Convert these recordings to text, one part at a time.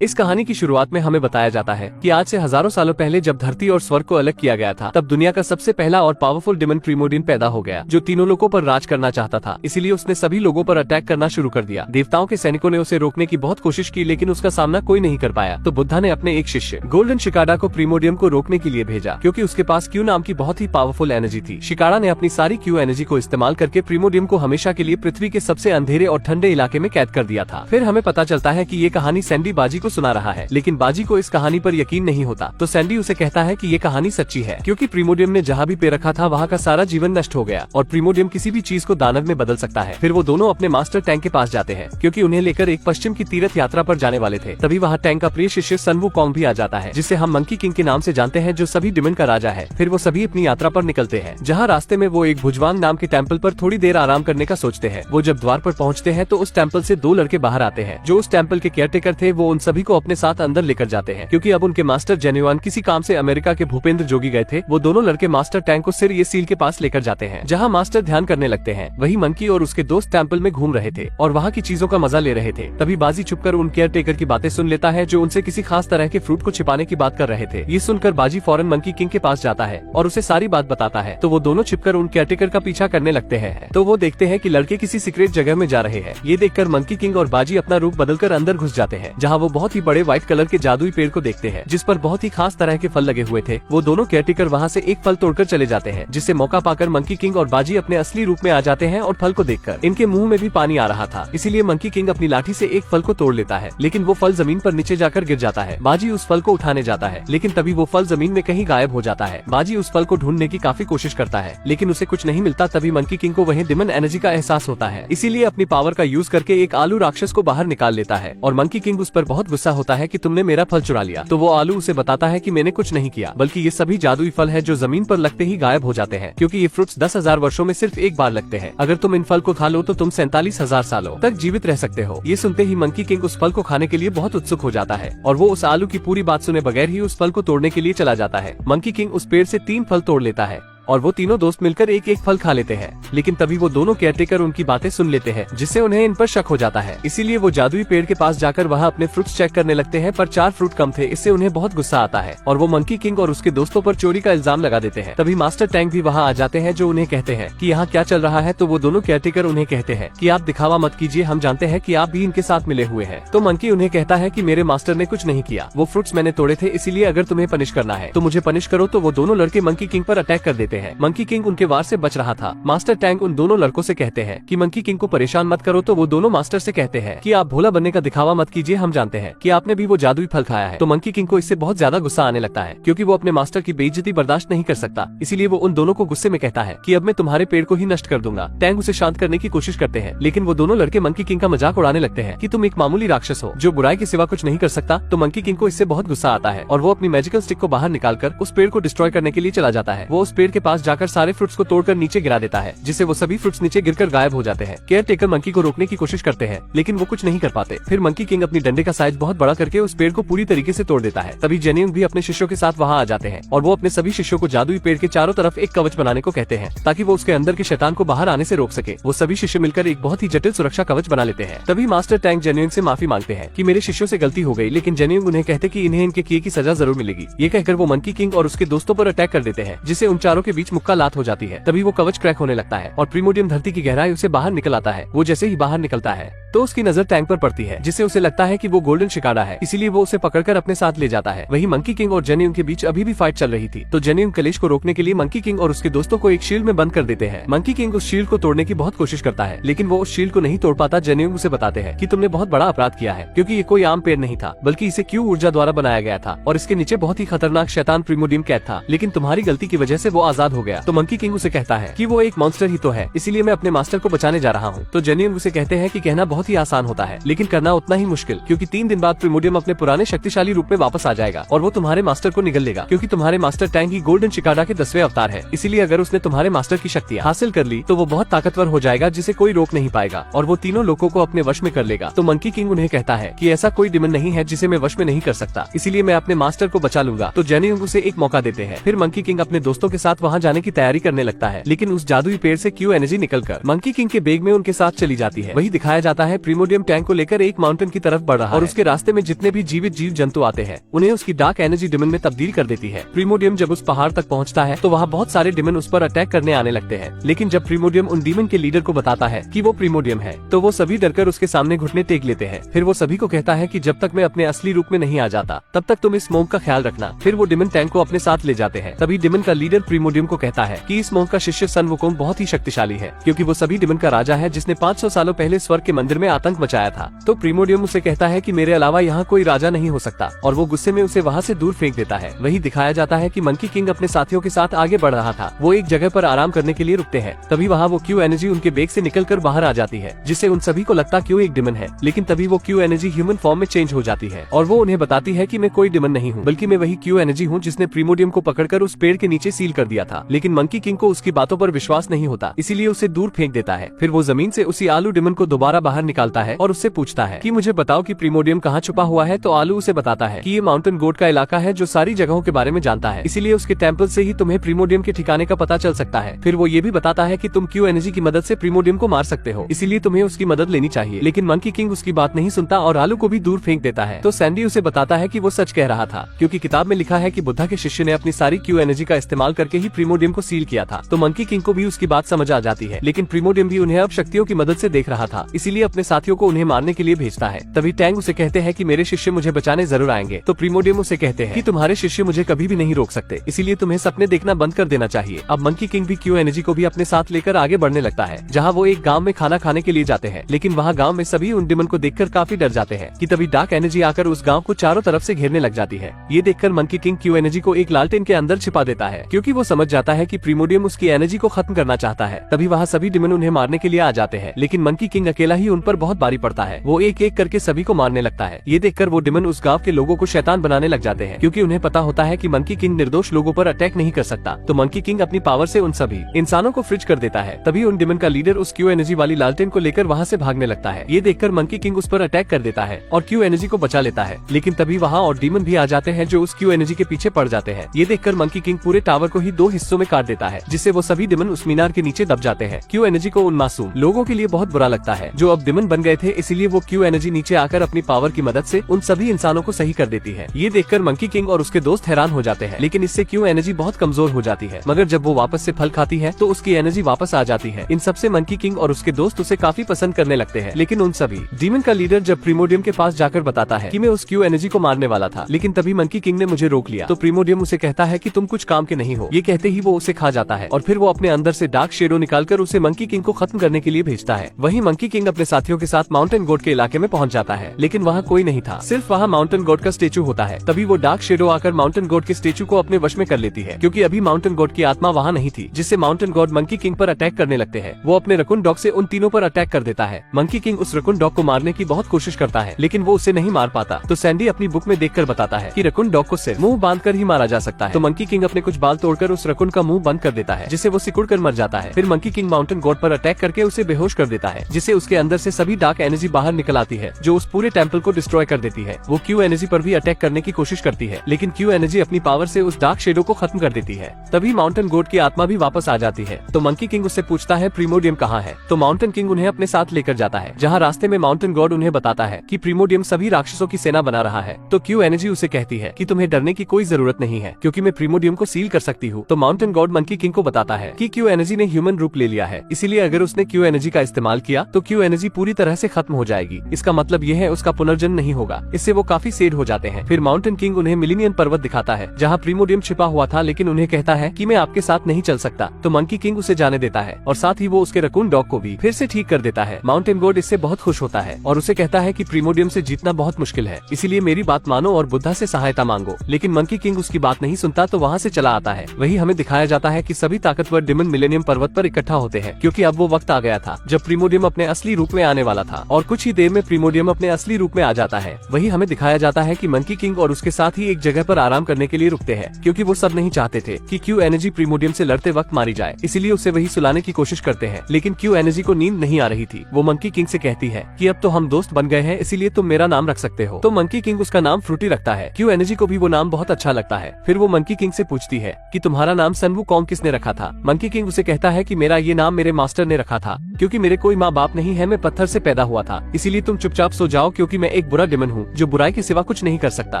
इस कहानी की शुरुआत में हमें बताया जाता है कि आज से हजारों सालों पहले जब धरती और स्वर्ग को अलग किया गया था, तब दुनिया का सबसे पहला और पावरफुल डिमन प्रीमोडियन पैदा हो गया, जो तीनों लोगों पर राज करना चाहता था। इसीलिए उसने सभी लोगों पर अटैक करना शुरू कर दिया। देवताओं के सैनिकों ने उसे रोकने की बहुत कोशिश की, लेकिन उसका सामना कोई नहीं कर पाया। तो बुद्धा ने अपने एक शिष्य गोल्डन शिकाडा को प्रीमोडियम को रोकने के लिए भेजा, क्योंकि उसके पास क्यू नाम की बहुत ही पावरफुल एनर्जी थी। शिकाडा ने अपनी सारी क्यू एनर्जी को इस्तेमाल करके प्रीमोडियम को हमेशा के लिए पृथ्वी के सबसे अंधेरे और ठंडे इलाके में कैद कर दिया था। फिर हमें पता चलता है कि ये कहानी सैंडी बाजी को सुना रहा है, लेकिन बाजी को इस कहानी पर यकीन नहीं होता। तो सैंडी उसे कहता है कि ये कहानी सच्ची है, क्योंकि प्रीमोडियम ने जहाँ भी पैर रखा था वहाँ का सारा जीवन नष्ट हो गया और प्रीमोडियम किसी भी चीज को दानव में बदल सकता है। फिर वो दोनों अपने मास्टर टैंक के पास जाते हैं, क्योंकि उन्हें लेकर एक पश्चिम की तीर्थ यात्रा पर जाने वाले थे। तभी वहाँ टैंक का प्रिय शिष्य सन वुकोंग भी आ जाता है, जिसे हम मंकी किंग के नाम से जानते हैं, जो सभी डिमन का राजा है। फिर वो सभी अपनी यात्रा पर निकलते हैं, जहाँ रास्ते में वो एक भुजवांग नाम के टेम्पल पर थोड़ी देर आराम करने का सोचते हैं। वो जब द्वार पर पहुँचते हैं तो उस टेम्पल से दो लड़के बाहर आते हैं, जो उस टेम्पल के केयरटेकर थे। वो उन सभी को अपने साथ अंदर लेकर जाते हैं, क्योंकि अब उनके मास्टर जेन्युआन किसी काम से अमेरिका के भूपेंद्र जोगी गए थे। वो दोनों लड़के मास्टर टैंक को सिर ये सील के पास लेकर जाते हैं, जहाँ मास्टर ध्यान करने लगते हैं। वही मंकी और उसके दोस्त टेम्पल में घूम रहे थे और वहाँ की चीजों का मजा ले रहे थे। तभी बाजी छुपकर उन केयर टेकर की बातें सुन लेता है, जो उनसे किसी खास तरह के फ्रूट को छिपाने की बात कर रहे थे। ये सुनकर बाजी फौरन मंकी किंग के पास जाता है और उसे सारी बात बताता है। तो वो दोनों छिपकर उन केयर टेकर का पीछा करने लगते हैं। तो वो देखते हैं कि लड़के किसी सीक्रेट जगह में जा रहे हैं। ये देखकर मंकी किंग और बाजी अपना रूप बदलकर अंदर घुस जाते हैं, जहाँ वो बहुत ही बड़े व्हाइट कलर के जादुई पेड़ को देखते हैं, जिस पर बहुत ही खास तरह के फल लगे हुए थे। वो दोनों केयरटेकर वहाँ से एक फल तोड़कर चले जाते हैं, जिससे मौका पाकर मंकी किंग और बाजी अपने असली रूप में आ जाते हैं। और फल को देखकर इनके मुंह में भी पानी आ रहा था, इसीलिए मंकी किंग अपनी लाठी से एक फल को तोड़ लेता है, लेकिन वो फल जमीन पर नीचे जाकर गिर जाता है। बाजी उस फल को उठाने जाता है, लेकिन तभी वो फल जमीन में कहीं गायब हो जाता है। बाजी उस फल को ढूंढने की काफी कोशिश करता है, लेकिन उसे कुछ नहीं मिलता। तभी मंकी किंग को वहीं डिमन एनर्जी का एहसास होता है, इसीलिए अपनी पावर का यूज करके एक आलू राक्षस को बाहर निकाल लेता है। और मंकी किंग उस पर बहुत गुस्सा होता है कि तुमने मेरा फल चुरा लिया। तो वो आलू उसे बताता है कि मैंने कुछ नहीं किया, बल्कि ये सभी जादुई फल है जो जमीन पर लगते ही गायब हो जाते हैं, क्योंकि ये फ्रूट्स 10,000 वर्षों में सिर्फ एक बार लगते हैं। अगर तुम इन फल को खा लो तो तुम 47,000 सालों तक जीवित रह सकते हो। ये सुनते ही मंकी किंग उस फल को खाने के लिए बहुत उत्सुक हो जाता है और वो उस आलू की पूरी बात सुने बगैर ही उस फल को तोड़ने के लिए चला जाता है। मंकी किंग उस पेड़ से 3 फल तोड़ लेता है और वो तीनों दोस्त मिलकर एक एक फल खा लेते हैं। लेकिन तभी वो दोनों केयरटेकर उनकी बातें सुन लेते हैं, जिससे उन्हें इन पर शक हो जाता है। इसीलिए वो जादुई पेड़ के पास जाकर वहाँ अपने फ्रूट्स चेक करने लगते हैं, पर 4 फ्रूट कम थे। इससे उन्हें बहुत गुस्सा आता है और वो मंकी किंग और उसके दोस्तों पर चोरी का इल्जाम लगा देते हैं। तभी मास्टर टैंक भी वहाँ आ जाते हैं, जो उन्हें कहते हैं कि यहाँ क्या चल रहा है। तो वो दोनों केयरटेकर उन्हें कहते हैं कि आप दिखावा मत कीजिए, हम जानते हैं कि आप भी इनके साथ मिले हुए हैं। तो मंकी उन्हें कहता है कि मेरे मास्टर ने कुछ नहीं किया, वो फ्रूट्स मैंने तोड़े थे, इसीलिए अगर तुम्हें पनिश करना है तो मुझे पनिश करो। तो वो दोनों लड़के मंकी किंग पर अटैक कर देते हैं। मंकी किंग उनके वार से बच रहा था। मास्टर टैंक उन दोनों लड़कों से कहते हैं कि मंकी किंग को परेशान मत करो। तो वो दोनों मास्टर से कहते हैं कि आप भोला बनने का दिखावा मत कीजिए, हम जानते हैं कि आपने भी वो जादुई फल खाया है। तो मंकी किंग को इससे बहुत ज्यादा गुस्सा आने लगता है, क्योंकि वो अपने मास्टर की बेइज्जती बर्दाश्त नहीं कर सकता। इसीलिए वो उन दोनों को गुस्से में कहता है कि अब मैं तुम्हारे पेड़ को ही नष्ट कर दूंगा। टैंक उसे शांत करने की कोशिश करते हैं, लेकिन वो दोनों लड़के मंकी किंग का मजाक उड़ाने लगते हैं कि तुम एक मामूली राक्षस हो जो बुराई के सिवा कुछ नहीं कर सकता। तो मंकी किंग को इससे बहुत गुस्सा आता है और वो अपनी मैजिकल स्टिक को बाहर निकालकर उस पेड़ को डिस्ट्रॉय करने के लिए चला जाता है। वो उस पेड़ के पास जाकर सारे फ्रूट्स को तोड़कर नीचे गिरा देता है, जिससे वो सभी फ्रूट्स नीचे गिरकर गायब हो जाते हैं। केयर टेकर मंकी को रोकने की कोशिश करते हैं, लेकिन वो कुछ नहीं कर पाते। फिर मंकी किंग अपनी डंडे का साइज बहुत बड़ा करके उस पेड़ को पूरी तरीके से तोड़ देता है। तभी जेन्युइन भी अपने शिष्यों के साथ वहाँ आ जाते हैं और वो अपने सभी शिष्यों को जादुई पेड़ के चारों तरफ एक कवच बनाने को कहते हैं, ताकि वो उसके अंदर के शैतान को बाहर आने से रोक सके। वो सभी शिष्य मिलकर एक बहुत ही जटिल सुरक्षा कवच बना लेते हैं। तभी मास्टर टैंक जेन्युइन से माफी मांगते हैं कि मेरे शिष्यों से गलती हो गई, लेकिन जेन्युइन उन्हें कहते कि इन्हें इनके किए की सजा जरूर मिलेगी। ये कहकर वो मंकी किंग और उसके दोस्तों पर अटैक कर देते हैं, जिससे उन चारों के बीच मुक्का लात हो जाती है। तभी वो कवच क्रैक होने लगता है और प्रीमोडियम धरती की गहराई उसे बाहर निकल आता है। वो जैसे ही बाहर निकलता है तो उसकी नजर टैंक पर पड़ती है, जिससे उसे लगता है कि वो गोल्डन शिकाडा है, इसीलिए वो उसे पकड़कर अपने साथ ले जाता है। वही मंकी किंग और जेन्युइन के बीच अभी भी फाइट चल रही थी। तो जेन्युइन कलेश को रोकने के लिए मंकी किंग और उसके दोस्तों को एक शील्ड में बंद कर देते हैं। मंकी किंग उस शील्ड को तोड़ने की बहुत कोशिश करता है, लेकिन वो उस शील्ड को नहीं तोड़ पाता। जेन्युइन उसे बताते हैं कि तुमने बहुत बड़ा अपराध किया है, क्योंकि ये कोई आम पेड़ नहीं था, बल्कि इसे क्यू ऊर्जा द्वारा बनाया गया था और इसके नीचे बहुत ही खतरनाक शैतान प्रीमोडियम कैद था, लेकिन तुम्हारी गलती की वजह से वो आजाद हो गया। तो मंकी किंग उसे कहता है कि वो एक मॉन्स्टर ही तो है, इसीलिए मैं अपने मास्टर को बचाने जा रहा हूँ। तो जेन्युइन उसे कहते हैं कि कहना बहुत ही आसान होता है, लेकिन करना उतना ही मुश्किल, क्योंकि 3 दिन बाद प्रीमोडियम अपने पुराने शक्तिशाली रूप में वापस आ जाएगा और वो तुम्हारे मास्टर को निगल लेगा, क्योंकि तुम्हारे मास्टर टैंक ही गोल्डन शिकाडा के 10वें अवतार है। इसीलिए अगर उसने तुम्हारे मास्टर की शक्तियाँ हासिल कर ली तो वो बहुत ताकतवर हो जाएगा, जिसे कोई रोक नहीं पाएगा और वो तीनों लोगों को अपने वश में कर लेगा। तो मंकी किंग उन्हें कहता है कि ऐसा कोई डिमन नहीं है जिसे मैं वश में नहीं कर सकता, इसीलिए मैं अपने मास्टर को बचा लूंगा। तो जेन्युइन उसे एक मौका देते हैं। फिर मंकी किंग अपने दोस्तों के साथ वहाँ वहाँ जाने की तैयारी करने लगता है, लेकिन उस जादुई पेड़ से क्यू एनर्जी निकलकर मंकी किंग के बैग में उनके साथ चली जाती है। वही दिखाया जाता है प्रीमोडियम टैंक को लेकर एक माउंटेन की तरफ बढ़ रहा है और उसके रास्ते में जितने भी जीवित जीव जंतु आते हैं उन्हें उसकी डार्क एनर्जी डिमन में तब्दील कर देती है। प्रीमोडियम जब उस पहाड़ तक पहुंचता है तो वहाँ बहुत सारे डिमन उस पर अटैक करने आने लगते हैं, लेकिन जब प्रीमोडियम उन डीमन के लीडर को बताता है कि वो प्रीमोडियम है तो वो सभी डरकर उसके सामने घुटने टेक लेते हैं। फिर वो सभी को कहता है कि जब तक मैं अपने असली रूप में नहीं आ जाता तब तक तुम इस स्मोक का ख्याल रखना। फिर वो डिमन टैंक को अपने साथ ले जाते हैं। तभी डिमन का लीडर प्रीमोडियम को कहता है कि इस स्मोक का शिष्य सन वुकोंग बहुत ही शक्तिशाली है, क्योंकि वो सभी डिमन का राजा है जिसने 500 सालों पहले स्वर्ग के मंदिर में आतंक मचाया था। तो प्रीमोडियम उसे कहता है कि मेरे अलावा यहाँ कोई राजा नहीं हो सकता और वो गुस्से में उसे वहाँ से दूर फेंक देता है। वही दिखाया जाता है कि मंकी किंग अपने साथियों के साथ आगे बढ़ रहा था। वो एक जगह पर आराम करने के लिए रुकते हैं। तभी वहाँ वो क्यू एनर्जी उनके बैग से निकलकर बाहर आ जाती है, जिससे उन सभी को लगता क्यू एक डिमन है। लेकिन तभी वो क्यू एनर्जी ह्यूमन फॉर्म में चेंज हो जाती है और वो उन्हें बताती है कि मैं कोई डिमन नहीं हूँ, बल्कि मैं वही क्यू एनर्जी हूँ जिसने प्रीमोडियम को पकड़कर उस पेड़ के नीचे सील कर दिया था। लेकिन मंकी किंग को उसकी बातों पर विश्वास नहीं होता, इसीलिए उसे दूर फेंक देता है। फिर वो जमीन से उसी आलू डिमन को दोबारा बाहर निकालता है और उससे पूछता है कि मुझे बताओ कि प्रीमोडियम कहाँ छुपा हुआ है। तो आलू उसे बताता है कि ये माउंटेन गोड का इलाका है जो सारी जगहों के बारे में जानता है, इसीलिए उसके टेम्पल से ही तुम्हें प्रीमोडियम के ठिकाने का पता चल सकता है। फिर वो ये भी बताता है कि तुम क्यू एनर्जी की मदद से प्रीमोडियम को मार सकते हो, इसीलिए तुम्हें उसकी मदद लेनी चाहिए। लेकिन मंकी किंग उसकी बात नहीं सुनता और आलू को भी दूर फेंक देता है। तो सैंडी उसे बताता है कि वो सच कह रहा था, क्योंकि किताब में लिखा है कि बुद्धा के शिष्य ने अपनी सारी क्यू एनर्जी का इस्तेमाल करके ही प्रीमोडियम को सील किया था। तो मंकी किंग को भी उसकी बात समझ आ जाती है, लेकिन प्रीमोडियम भी उन्हें अब शक्तियों की मदद से देख रहा था, इसीलिए अपने साथियों को उन्हें मारने के लिए भेजता है। तभी टैंग उसे कहते हैं कि मेरे शिष्य मुझे बचाने जरूर आएंगे। तो प्रीमोडियम उसे कहते हैं कि तुम्हारे शिष्य मुझे कभी भी नहीं रोक सकते, इसीलिए तुम्हें सपने देखना बंद कर देना चाहिए। अब मंकी किंग भी क्यू एनर्जी को भी अपने साथ लेकर आगे बढ़ने लगता है, जहाँ वो एक गाँव में खाना खाने के लिए जाते हैं। लेकिन वहाँ गाँव में सभी उन डिमन को देखकर काफी डर जाते हैं कि तभी डार्क एनर्जी आकर उस गाँव को चारों तरफ से घेरने लग जाती है। ये देखकर मंकी किंग क्यू एनर्जी को एक लालटेन के अंदर छिपा देता है, क्योंकि वो समझ जाता है कि प्रीमोडियम उसकी एनर्जी को खत्म करना चाहता है। तभी वहाँ सभी डिमन उन्हें मारने के लिए आ जाते हैं, लेकिन मंकी किंग अकेला ही उन पर बहुत भारी पड़ता है। वो एक एक करके सभी को मारने लगता है। ये देखकर वो डिमन उस गाँव के लोगों को शैतान बनाने लग जाते हैं, क्योंकि उन्हें पता होता है कि मंकी किंग निर्दोष लोगों पर अटैक नहीं कर सकता। तो मंकी किंग अपनी पावर से उन सभी इंसानों को फ्रिज कर देता है। तभी उन डिमन का लीडर उस क्यू एनर्जी वाली लालटेन को लेकर वहाँ से भागने लगता है। ये देखकर मंकी किंग उस पर अटैक कर देता है और क्यू एनर्जी को बचा लेता है। लेकिन तभी वहाँ और डीमन भी आ जाते हैं जो उस क्यू एनर्जी के पीछे पड़ जाते हैं। ये देखकर मंकी किंग पूरे टावर को ही 2 हिस्सों में काट देता है, जिससे वो सभी डिमन उस मीनार के नीचे दब जाते हैं। क्यू एनर्जी को उन मासूम लोगों के लिए बहुत बुरा लगता है जो अब डिमन बन गए थे, इसीलिए वो क्यू एनर्जी नीचे आकर अपनी पावर की मदद से उन सभी इंसानों को सही कर देती है। ये देखकर मंकी किंग और उसके दोस्त हैरान हो जाते हैं, लेकिन इससे क्यू एनर्जी बहुत कमजोर हो जाती है। मगर जब वो वापस से फल खाती है तो उसकी एनर्जी वापस आ जाती है। इन सबसे मंकी किंग और उसके दोस्त उसे काफी पसंद करने लगते हैं। लेकिन उन सभी डीमन का लीडर जब प्रीमोडियम के पास जाकर बताता है कि मैं उस क्यू एनर्जी को मारने वाला था, लेकिन तभी मंकी किंग ने मुझे रोक लिया। तो प्रीमोडियम उसे कहता है कि तुम कुछ काम के नहीं हो। ये कहते ही वो उसे खा जाता है और फिर वो अपने अंदर से डार्क शेडो निकालकर उसे मंकी किंग को खत्म करने के लिए भेजता है। वहीं मंकी किंग अपने साथियों के साथ माउंटेन गोड के इलाके में पहुंच जाता है, लेकिन वहाँ कोई नहीं था, सिर्फ वहाँ माउंटेन गोड का स्टेचू होता है। तभी वो डार्क शेडो आकर माउंटेन गोड के स्टेचू को अपने वश में कर लेती है, क्योंकि अभी माउंटेन गोड की आत्मा वहाँ नहीं थी, जिससे माउंटेन गॉड मंकी किंग पर अटैक करने लगते हैं। वो अपने रकुन डॉग से उन तीनों पर अटैक कर देता है। मंकी किंग उस रकुन डॉग को मारने की बहुत कोशिश करता है, लेकिन वो उसे नहीं मार पाता। तो सैंडी अपनी बुक में देखकर बताता है कि रकुन डॉग को सिर्फ मुंह बांध कर ही मारा जा सकता है। तो मंकी किंग अपने कुछ बाल तोड़कर उस रकुन का मुंह बंद कर देता है, जिससे वो सिकुड़ कर मर जाता है। फिर मंकी किंग माउंटेन गॉड पर अटैक करके उसे बेहोश कर देता है, जिससे उसके अंदर से सभी डार्क एनर्जी बाहर निकल आती है, जो उस पूरे टेम्पल को डिस्ट्रॉय कर देती है। वो क्यू एनर्जी पर भी अटैक करने की कोशिश करती है, लेकिन क्यू एनर्जी अपनी पावर से उस डार्क शेडो को खत्म कर देती है। तभी माउंटेन गॉड की आत्मा भी वापस आ जाती है। तो मंकी किंग उससे पूछता है प्रीमोडियम कहाँ है। तो माउंटेन किंग उन्हें अपने साथ लेकर जाता है, जहाँ रास्ते में माउंटेन गॉड उन्हें बताता है कि प्रीमोडियम सभी राक्षसों की सेना बना रहा है। तो क्यू एनर्जी उसे कहती है कि तुम्हें डरने की कोई जरूरत नहीं है, क्योंकि मैं प्रीमोडियम को सील कर सकती हूँ। तो माउंटेन गॉड मंकी किंग को बताता है कि क्यू एनर्जी ने ह्यूमन रूप ले लिया है, इसीलिए अगर उसने क्यू एनर्जी का इस्तेमाल किया तो क्यू एनर्जी पूरी तरह से खत्म हो जाएगी। इसका मतलब यह है उसका पुनर्जन्म नहीं होगा। इससे वो काफी सैड हो जाते हैं। फिर माउंटेन किंग उन्हें मिलीनियन पर्वत दिखाता है, जहाँ प्रीमोडियम छिपा हुआ था, लेकिन उन्हें कहता है कि मैं आपके साथ नहीं चल सकता। तो मंकी किंग उसे जाने देता है और साथ ही वो उसके रकून डॉग को भी फिर से ठीक कर देता है। माउंटेन गॉड इससे बहुत खुश होता है और उसे कहता है कि प्रीमोडियम से जीतना बहुत मुश्किल है, इसीलिए मेरी बात मानो और बुद्धा से सहायता मांगो। लेकिन मंकी किंग उसकी बात नहीं सुनता, तो वहाँ से चला आता है। वही हमें दिखाया जाता है कि सभी ताकतवर डिमन मिलेनियम पर्वत पर इकट्ठा होते हैं, क्योंकि अब वो वक्त आ गया था जब प्रीमोडियम अपने असली रूप में आने वाला था, और कुछ ही देर में प्रीमोडियम अपने असली रूप में आ जाता है। वही हमें दिखाया जाता है कि मंकी किंग और उसके साथ ही एक जगह पर आराम करने के लिए रुकते हैं, क्योंकि वो सब नहीं चाहते थे कि क्यू एनर्जी प्रीमोडियम से लड़ते वक्त मारी जाए, इसीलिए उसे वही सुलाने की कोशिश करते हैं। लेकिन क्यू एनर्जी को नींद नहीं आ रही थी। वो मंकी किंग से कहती है कि अब तो हम दोस्त बन गए हैं, इसीलिए तुम मेरा नाम रख सकते हो। तो मंकी किंग उसका नाम फ्रूटी रखता है। क्यू एनर्जी को भी वो नाम बहुत अच्छा लगता है। फिर वो मंकी किंग से पूछती है कि तुम्हारा नाम सन वुकोंग किसने रखा था? मंकी किंग उसे कहता है कि मेरा ये नाम मेरे मास्टर ने रखा था, क्योंकि मेरे कोई माँ बाप नहीं है, मैं पत्थर से पैदा हुआ था, इसीलिए तुम चुपचाप सो जाओ, क्योंकि मैं एक बुरा डिमन हूँ जो बुराई के सिवा कुछ नहीं कर सकता।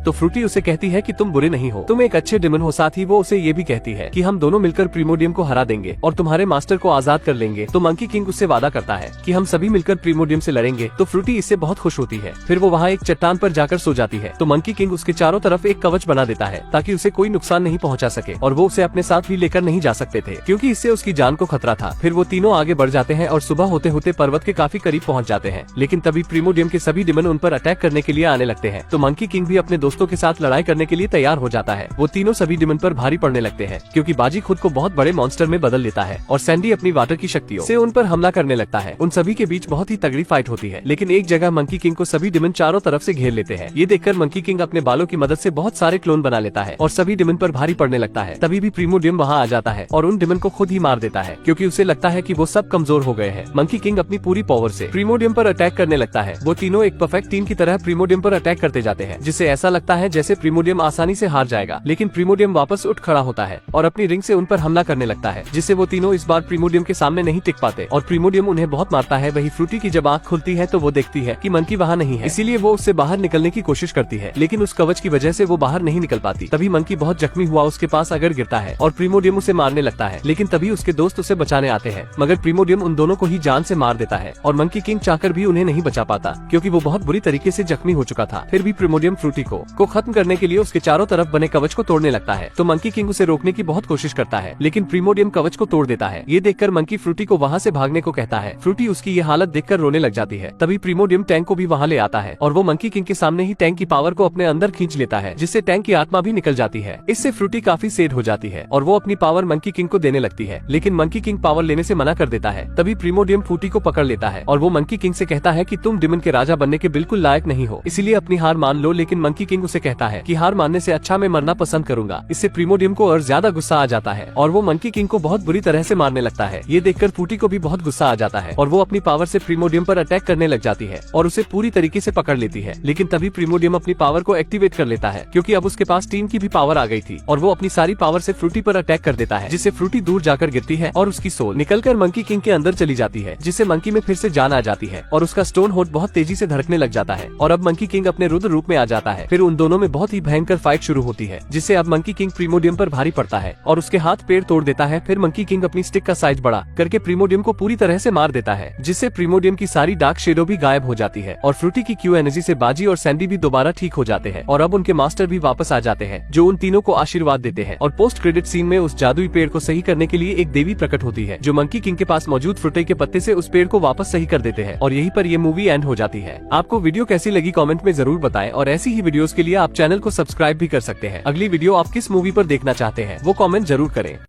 तो फ्रूटी उसे कहती है कि तुम बुरे नहीं हो, तुम एक अच्छे डिमन हो। साथ ही वो उसे ये भी कहती है कि हम दोनों मिलकर प्रीमोडियम को हरा देंगे और तुम्हारे मास्टर को आजाद कर लेंगे। तो मंकी किंग उससे वादा करता है कि हम सभी मिलकर प्रीमोडियम से लड़ेंगे। तो फ्रूटी इससे बहुत खुश होती है। फिर वो वहाँ एक चट्टान पर जाकर सो जाती है। तो मंकी किंग उसके चारों तरफ एक कवच बना देता है ताकि उसे कोई नुकसान नहीं पहुँचा सके, और वो उसे अपने साथ भी लेकर नहीं जा सकते थे क्योंकि इससे उसकी जान को खतरा था। फिर वो तीनों आगे बढ़ जाते हैं और सुबह होते होते पर्वत के काफी करीब पहुँच जाते हैं। लेकिन तभी प्रीमोडियम के सभी डिमन उन पर अटैक करने के लिए आने लगते हैं। तो मंकी किंग भी अपने दोस्तों के साथ लड़ाई करने के लिए तैयार हो जाता है। वो तीनों सभी डिमन पर भारी पड़ने लगते हैं क्योंकि बाजी खुद को बहुत बड़े मॉन्स्टर में बदल लेता है और सैंडी अपनी वाटर की शक्तियों से उन पर हमला करने लगता है। उन सभी के बीच बहुत ही तगड़ी फाइट होती है, लेकिन एक जगह मंकी किंग को सभी डिमन चारों तरफ से घेर लेते हैं। ये देखकर मंकी किंग अपने बालों की मदद से बहुत सारे क्लोन बना लेता है और सभी डिमन पर भारी पड़ने लगता है। तभी भी प्रीमोडियम वहाँ आ जाता है और उन डिमन को खुद ही मार देता है क्योंकि उसे लगता है कि वो सब कमजोर हो गए हैं। मंकी किंग अपनी पूरी पावर से प्रीमोडियम पर अटैक करने लगता है। वो तीनों एक परफेक्ट टीम की तरह प्रीमोडियम पर अटैक करते जाते हैं, जिससे ऐसा लगता है जैसे प्रीमोडियम आसानी से हार जाएगा। लेकिन प्रीमोडियम वापस उठ खड़ा होता है और अपनी रिंग से उन पर हमला करने लगता है, जिससे वो तीनों इस बार प्रीमोडियम के सामने नहीं टिक पाते और प्रीमोडियम उन्हें बहुत मारता है। वही फ्रूटी की जब आँख खुलती है तो वो देखती है कि मंकी वहाँ नहीं है, इसीलिए वो उससे बाहर निकलने की कोशिश करती है, लेकिन उस कवच की वजह से वो बाहर नहीं निकल पाती। तभी मंकी बहुत जख्मी हुआ उसके पास आकर गिरता है और प्रीमोडियम उसे मारने लगता है, लेकिन तभी उसके दोस्त उसे बचाने आते हैं, मगर प्रीमोडियम उन दोनों को ही जान से मार देता है और मंकी किंग चाहकर भी उन्हें नहीं बचा पाता क्योंकि वो बहुत बुरी तरीके से जख्मी हो चुका था। फिर भी प्रीमोडियम फ्रूटी को खत्म करने के लिए उसके चारों तरफ बने कवच को तोड़ने लगता है। तो मंकी किंग उसे रोकने की बहुत कोशिश करता है, लेकिन प्रीमोडियम कवच को तोड़ देता है। ये देखकर मंकी फ्रूटी को वहाँ से भागने को कहता है। फ्रूटी उसकी ये हालत देखकर रोने लग जाती है। तभी प्रीमोडियम टैंक को भी वहाँ ले आता है और वो मंकी किंग के सामने ही टैंक की पावर को अपने अंदर खींच लेता है, जिससे टैंक की आत्मा भी निकल जाती है। इससे फ्रूटी काफी सैड हो जाती है और वो अपनी पावर मंकी किंग को देने लगती है, लेकिन मंकी किंग पावर लेने से मना कर देता है। तभी प्रीमोडियम फ्रूटी को पकड़ लेता है और वो मंकी किंग से कहता है कि तुम डिमन के राजा बनने के बिल्कुल लायक नहीं हो, इसीलिए अपनी हार मान लो। लेकिन मंकी किंग उसे कहता है कि हार मानने से अच्छा मैं मरना पसंद करूंगा। इससे प्रीमोडियम को और ज्यादा गुस्सा आ जाता है और वो मंकी किंग को बहुत बुरी तरह से मारने लगता है। ये देखकर फ्रूटी को भी बहुत गुस्सा आ जाता है और वो अपनी पावर से प्रीमोडियम पर अटैक करने लग जाती है और उसे पूरी तरीके से पकड़ लेती है। लेकिन तभी प्रीमोडियम अपनी पावर को एक्टिवेट कर लेता है क्योंकि अब उसके पास टीम की भी पावर आ गई थी और वो अपनी सारी पावर से फ्रूटी पर अटैक कर देता है, जिससे फ्रूटी दूर जाकर गिरती है और उसकी सोल निकलकर मंकी किंग के अंदर चली जाती है, जिससे मंकी में फिर से जान आ जाती है और उसका स्टोन होट बहुत तेजी से धड़कने लग जाता है और अब मंकी किंग अपने रुद्र रूप में आ जाता है। फिर उन दोनों में बहुत ही भयंकर फाइट शुरू होती है, जिससे अब मंकी किंग प्रीमोडियम पर भारी पड़ता है और उसके हाथ पैर तोड़ देता है। फिर मंकी किंग अपनी स्टिक का साइज बड़ा करके प्रीमोडियम को पूरी तरह से मार देता है, जिससे प्रीमोडियम की सारी डार्क शेडो भी गायब हो जाती है और फ्रूटी की क्यू एनर्जी से बाजी और सैंडी भी दोबारा ठीक हो जाते हैं और अब उनके मास्टर भी वापस आ जाते हैं, जो उन तीनों को आशीर्वाद देते हैं। और पोस्ट क्रेडिट सीन में उस जादुई पेड़ को सही करने के लिए एक देवी प्रकट होती है, जो मंकी किंग के पास मौजूद फ्रूटे के पत्ते से उस पेड़ को वापस सही कर देते हैं और यहीं पर ये मूवी एंड हो जाती है। आपको वीडियो कैसी लगी कमेंट में जरूर बताएं और ऐसी ही वीडियोस के लिए आप चैनल को सब्सक्राइब भी कर सकते हैं। अगली वीडियो आप किस मूवी पर देखना चाहते हैं वो कमेंट जरूर करें।